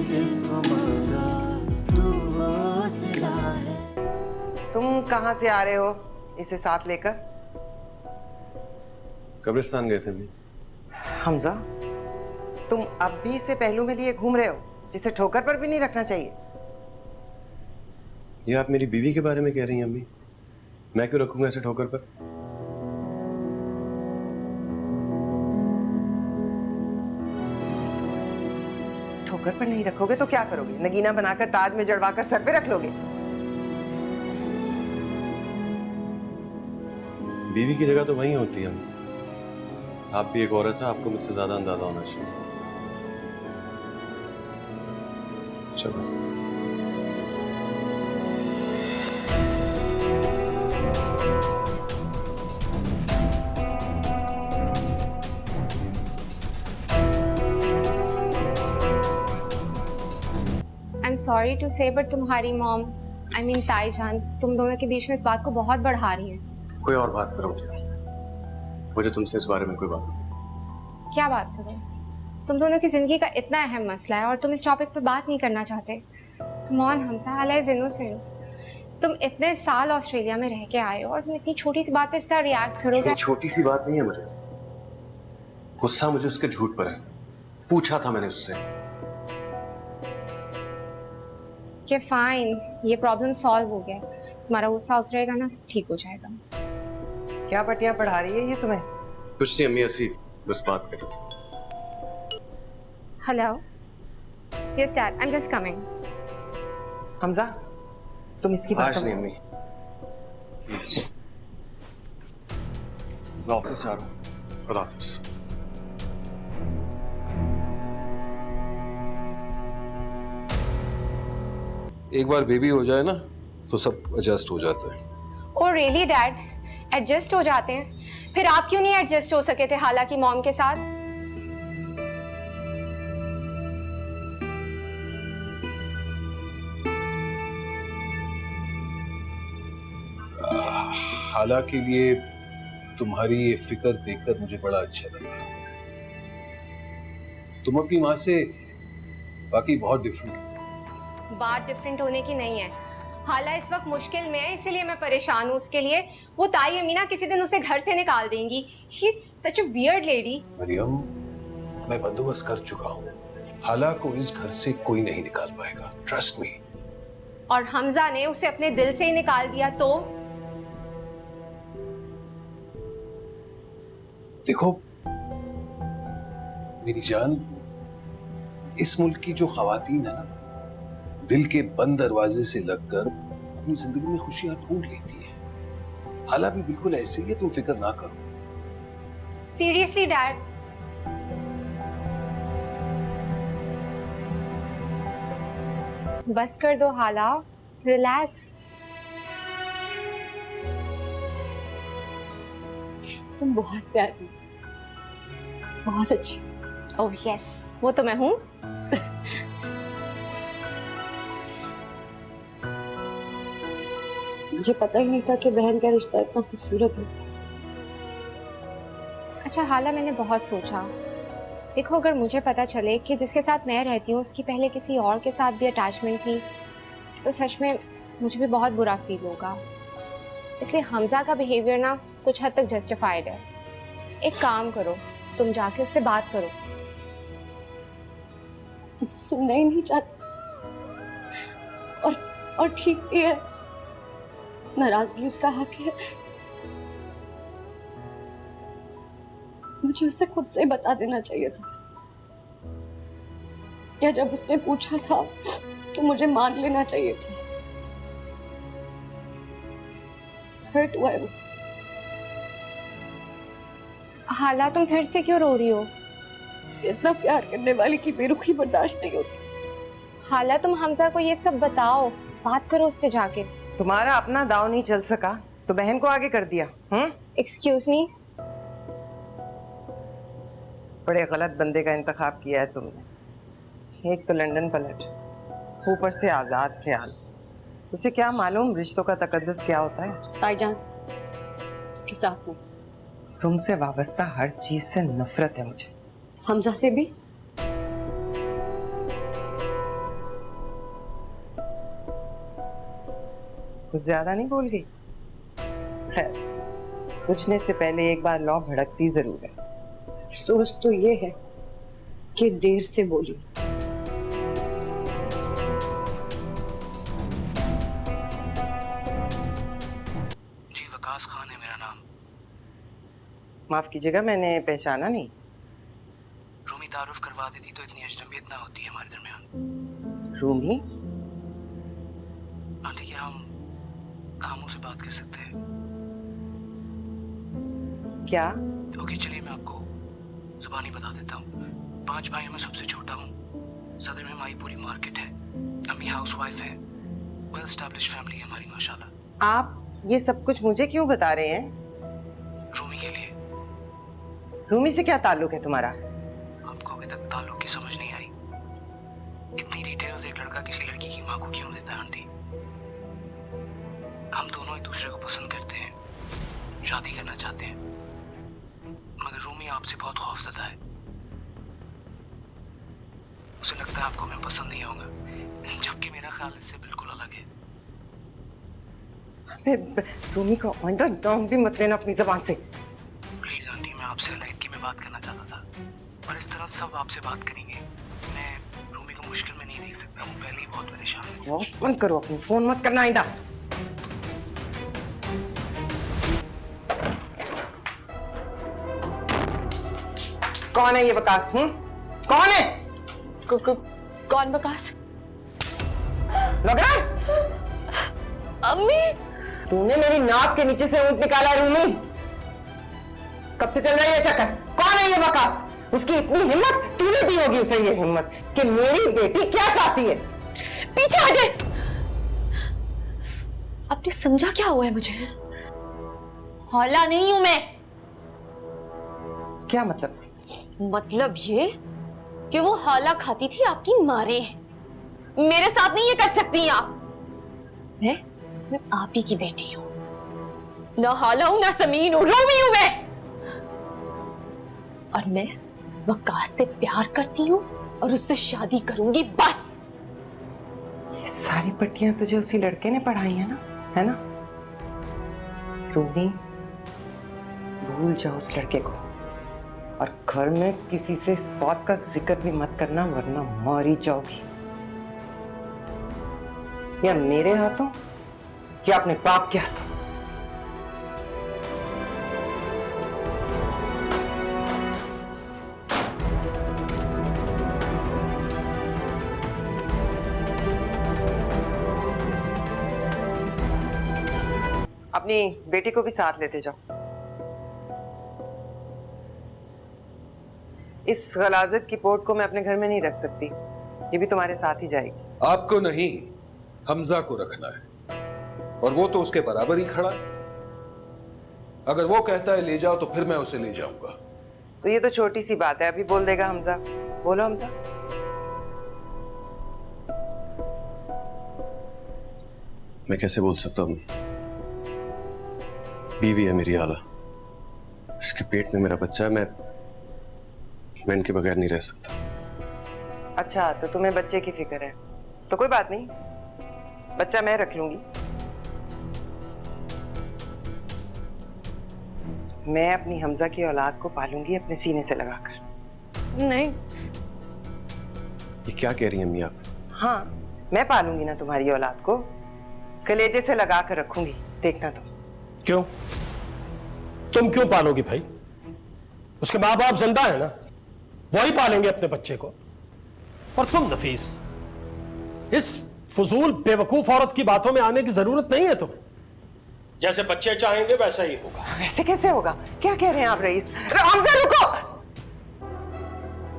जिसको मांगा तू वो सिला है। तुम कहाँ से आ रहे हो इसे साथ लेकर? कब्रिस्तान गए थे अभी। हमजा, तुम अब भी इसे पहलू में लिए घूम रहे हो, जिसे ठोकर पर भी नहीं रखना चाहिए। ये आप मेरी बीवी के बारे में कह रही हैं अम्मी? मैं क्यों रखूंगा ऐसे ठोकर पर? ठोकर पर नहीं रखोगे तो क्या करोगे? नगीना बनाकर ताज में जड़वाकर सर पे रख लोगे? बीवी की जगह तो वही होती है अम्मी। आप भी एक औरत है, आपको मुझसे ज्यादा अंदाजा होना चाहिए। चलो। आई एम सॉरी टू से बट तुम्हारी मॉम आई मीन ताई जान तुम दोनों के बीच में इस बात को बहुत बढ़ा रही है। कोई और बात करो मुझे तुमसे इस बारे में कोई बात नहीं। क्या बात करो? तुम दोनों की जिंदगी का इतना अहम मसला है और तुम इस टॉपिक पे बात नहीं करना चाहते। Come on Hamsa, Hal is innocent. तुम इतने साल ऑस्ट्रेलिया में रह के आए हो और तुम इतनी छोटी सी बात पे इस तरह रिएक्ट करोगे? छोटी सी बात नहीं है मुझे। गुस्सा मुझे उसके झूठ पर है। पूछा था मैंने उससे। कि फाइन, ये प्रॉब्लम सॉल्व हो गया, तुम्हारा गुस्सा उतरेगा ना, सब ठीक हो जाएगा। क्या पटियां पढ़ा रही है ये तुम्हें? कुछ नहीं अम्मी, ऐसी बस बात कर रही थी। Hello, yes dad, I am just coming. Hamza, तुम इसकी बात आज नहीं अम्मी, प्लीज। मैं ऑफिस जा रहा हूँ। खुदा हाफिज। एक बार बेबी हो जाए ना तो सब एडजस्ट हो जाता है। ओ रियली डैड, एडजस्ट हो जाते हैं? फिर आप क्यों नहीं एडजस्ट हो सके थे हालांकि मॉम के साथ? हालांकि लिए तुम्हारी ये फिक्र देखकर मुझे बड़ा अच्छा लगा। तुम अपनी माँ से बाकी बहुत डिफरेंट हो। बात डिफरेंट होने की नहीं है। हाला इस वक्त मुश्किल में है, इसीलिए मैं परेशान हूँ उसके लिए। वो ताई अमीना किसी दिन उसे घर से निकाल देंगी। She is such a weird lady. Maryam, मैं बंदोबस्त कर चुका हूँ। हाला को इस घर से कोई नहीं निकाल पाएगा, ट्रस्ट मी। और हमजा ने उसे अपने दिल से ही निकाल दिया तो? देखो मेरी जान, इस मुल्क की जो खवातीन है ना, दिल के बंद दरवाजे से लगकर अपनी जिंदगी में खुशियां ढूंढ लेती है। हाला भी बिल्कुल ऐसे ही है, तुम फिक्र ना करो। Seriously dad? बस कर दो हाला, रिलैक्स। तुम बहुत प्यारी, बहुत अच्छी। ओह यस, वो तो मैं हूँ। मुझे पता ही नहीं था कि बहन का रिश्ता इतना खूबसूरत होता है। अच्छा हाला, मैंने बहुत सोचा। देखो, अगर मुझे पता चले कि जिसके साथ मैं रहती हूँ उसकी पहले किसी और के साथ भी अटैचमेंट थी, तो सच में मुझे भी बहुत बुरा फील होगा। इसलिए हमजा का बिहेवियर ना कुछ हद तक जस्टिफाइड है। एक काम करो, तुम जाके उससे बात करो। वो सुनना ही नहीं चाहती और ठीक भी है, नाराजगी उसका हक है। मुझे उससे खुद से बता देना चाहिए था, या जब उसने पूछा था तो मुझे मान लेना चाहिए था। हर्ट हुआ है वो। हाला, तुम फिर से क्यों रो रही हो? इतना प्यार करने वाली की बेरुखी बर्दाश्त नहीं होती। हाला, तुम हमजा को ये सब बताओ, बात करो उससे जाके। तुम्हारा अपना दाव नहीं चल सका तो बहन को आगे कर दिया। Excuse me? बड़े गलत बंदे का इंतखाब किया है तुमने। एक तो लंदन पलट, ऊपर से आजाद ख्याल। इसे क्या मालूम रिश्तों का तकद्दुस क्या होता है। ताईजान, इसके साथ नहीं। तुमसे वाबस्ता हर चीज से नफरत है मुझे। हमजा से भी? कुछ ज्यादा नहीं बोल गई? खैर, पूछने से पहले एक बार लौ भड़कती जरूर है। अफसोस तो ये है कि देर से बोली। जी वकास खान है मेरा नाम। माफ कीजिएगा, मैंने पहचाना नहीं। रूमी तारुफ करवा देती तो इतनी अजनबियत ना होती है हमारे दरमियान। रूमी? आंटी क्या हम खामोश से बात कर सकते हैं? क्या? ओके चलिए मैं आपको जुबानी बता देता हूँ। 5 भाइयों में सबसे छोटा हूँ। सदर में हमारी पूरी मार्केट है। अम्मी हाउस वाइफ है। वेल एस्टैब्लिश फैमिली है हमारी माशाल्लाह। आप ये सब कुछ मुझे क्यों बता रहे हैं? रूमी के लिए। रूमी से क्या ताल्लुक है तुम्हारा? आपको अभी तक ताल्लुक की समझ नहीं आई? इतनी डिटेल्स एक लड़का किसी लड़की की माँ को क्यों देता है आंटी? हम दोनों एक दूसरे को पसंद करते हैं, शादी करना चाहते हैं, मगर रूमी आपसे बहुत खौफजदा है। उसे लगता है आपको मैं पसंद नहीं आऊंगा, जबकि मेरा ख्याल इससे बिल्कुल अलग है। रूमी का आइंदा नाम भी मत लेना अपनी जबान से। प्लीज आंटी, मैं आपसे लाइटली में बात करना चाहता था, पर इस तरह सब आपसे बात करेंगे। मैं रूमी को मुश्किल में नहीं देख सकता, वो पहले ही बहुत परेशान है। वॉश बंद करो अपनी, फोन मत करना आइंदा। कौन है ये वकास? कौन है? कौन वकास? लग रहा है अम्मी! तूने मेरी नाक के नीचे से ऊंट निकाला है रूमी। कब से चल रहा है ये चक्कर? कौन है ये वकास? उसकी इतनी हिम्मत, तूने दी होगी उसे ये हिम्मत कि मेरी बेटी क्या चाहती है? पीछे हटे! आपने समझा क्या हुआ है मुझे? हौला नहीं हूं मैं। क्या मतलब? मतलब ये कि वो हौला खाती थी आपकी मारे। मेरे साथ नहीं ये कर सकती आप। मैं आप ही की बेटी हूं, ना हौला हूं ना समीन हूं, रूमी हूं मैं। और मैं वकास से प्यार करती हूं और उससे शादी करूंगी, बस। ये सारी पट्टियां तुझे उसी लड़के ने पढ़ाई है ना, है ना? रूमी, भूल जाओ उस लड़के को और घर में किसी से इस बात का जिक्र भी मत करना, वरना मारी जाओगी। या मेरे हाथों या अपने बाप के हाथों। अपनी बेटी को भी साथ लेते जाओ। इस गलाजत की पोर्ट को मैं अपने घर में नहीं रख सकती, ये भी तुम्हारे साथ ही जाएगी। आपको नहीं, हमजा को रखना है, और वो तो उसके बराबर ही खड़ा है। अगर वो कहता है ले जाओ तो फिर मैं उसे ले जाऊंगा। तो ये तो छोटी सी बात है, अभी बोल देगा हमजा। बोलो हमजा। मैं कैसे बोल सकता हूँ? बीवी है मेरी आला, इसके पेट में मेरा बच्चा है। मैं इनके बगैर नहीं रह सकता। अच्छा, तो तुम्हें बच्चे की फिक्र है, तो कोई बात नहीं, बच्चा मैं रख लूंगी। मैं अपनी हमजा की औलाद को पालूंगी अपने सीने से लगाकर। नहीं। ये क्या कह रही हैं अम्मी आप? हाँ, मैं पालूंगी ना तुम्हारी औलाद को, कलेजे से लगा कर रखूंगी, देखना तुम। क्यों? तुम क्यों पालोगी भाई? उसके माँ बाप जिंदा है ना, वही पालेंगे अपने बच्चे को। और तुम नफीस, इस फजूल बेवकूफ औरत की बातों में आने की जरूरत नहीं है तुम्हें। जैसे बच्चे चाहेंगे वैसा ही होगा। वैसे कैसे होगा? क्या कह रहे हैं आप रईस? हमजा रुको!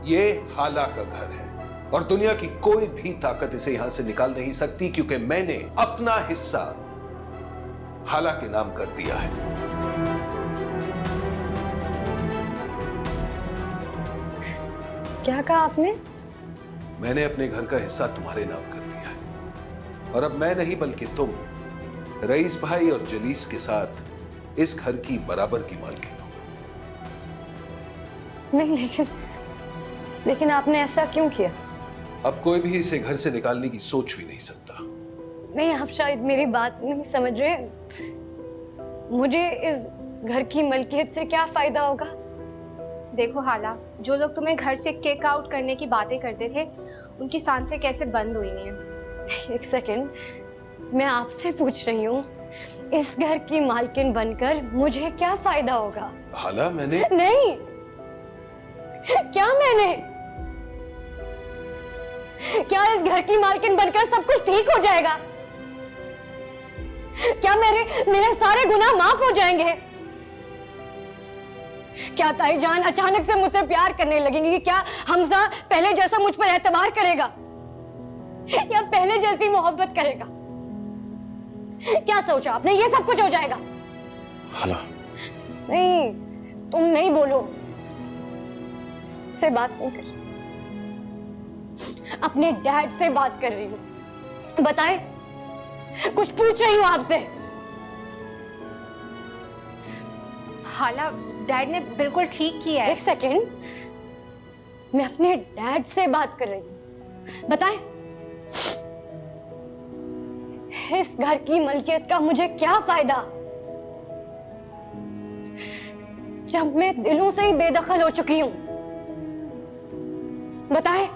ये हाला का घर है और दुनिया की कोई भी ताकत इसे यहां से निकाल नहीं सकती, क्योंकि मैंने अपना हिस्सा हाला के नाम कर दिया है। क्या कहा आपने? मैंने अपने घर का हिस्सा तुम्हारे नाम कर दिया है, और अब मैं नहीं बल्कि तुम रईस भाई और जलीस के साथ इस घर की बराबर की मालकिन हो। नहीं, लेकिन आपने ऐसा क्यों किया? अब कोई भी इसे घर से निकालने की सोच भी नहीं सकता। नहीं, आप शायद मेरी बात नहीं समझ रहे। मुझे इस घर की मलकियत से क्या फायदा होगा? देखो हाला, जो लोग तुम्हें घर से किक आउट करने की बातें करते थे, उनकी सांसें कैसे बंद हुई नहीं है। एक सेकंड, मैं आपसे पूछ रही हूँ, इस घर की मालकिन बनकर मुझे क्या फायदा होगा? हाला मैंने नहीं, क्या मैंने? क्या इस घर की मालकिन बनकर सब कुछ ठीक हो जाएगा? क्या मेरे सारे गुनाह माफ हो जाएंगे? क्या ताईजान अचानक से मुझसे प्यार करने लगेंगी? कि क्या हमजा पहले जैसा मुझ पर एतबार करेगा या पहले जैसी मोहब्बत करेगा? क्या सोचा आपने? ये सब कुछ हो जाएगा? हाला नहीं, तुम नहीं बोलो, से बात नहीं कर रही, अपने डैड से बात कर रही हूँ। बताए, कुछ पूछ रही हूँ आपसे। हाला, डैड ने बिल्कुल ठीक किया है। एक सेकेंड, मैं अपने डैड से बात कर रही हूँ। बताए, इस घर की मलकियत का मुझे क्या फायदा जब मैं दिलों से ही बेदखल हो चुकी हूं? बताए।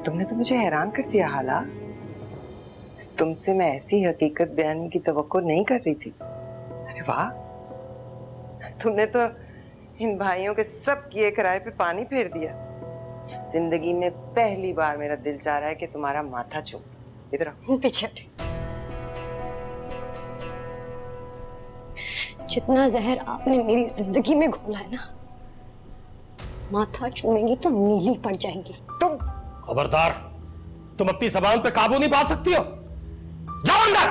तुमने तो मुझे हैरान कर दिया हाला। तुमसे मैं ऐसी हकीकत बयानी की तवक्को नहीं कर रही थी। अरे वाह, तुमने तो इन भाइयों के सब किए किराए पे पानी फेर दिया। जिंदगी में पहली बार मेरा दिल चाह रहा है कि तुम्हारा माथा चूम। इधर आओ। पीछे हटे। जितना जहर आपने मेरी जिंदगी में घोला है ना, माथा चूमेंगी तो नीली पड़ जाएंगी। तुम खबरदार, तुम अपनी जबान पे काबू नहीं पा सकती हो। जाओ अंदर।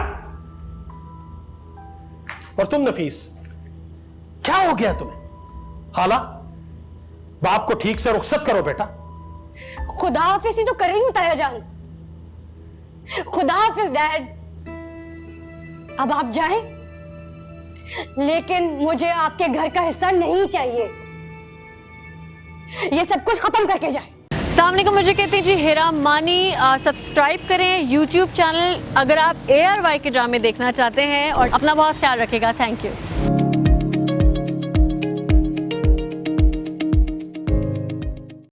और तुम नफीस, क्या हो गया तुम्हें? हाला, बाप को ठीक से रुखसत करो बेटा। खुदा हाफिज ही तो कर रही हूं ताया जान। खुदा हाफिज डैड। अब आप जाएं, लेकिन मुझे आपके घर का हिस्सा नहीं चाहिए। ये सब कुछ खत्म करके जाएं। सामने को मुझे कहते हैं जी हेरा मानी। सब्सक्राइब करें यूट्यूब चैनल अगर आप ARY के ड्रामे देखना चाहते हैं, और अपना बहुत ख्याल रखिएगा। Thank you.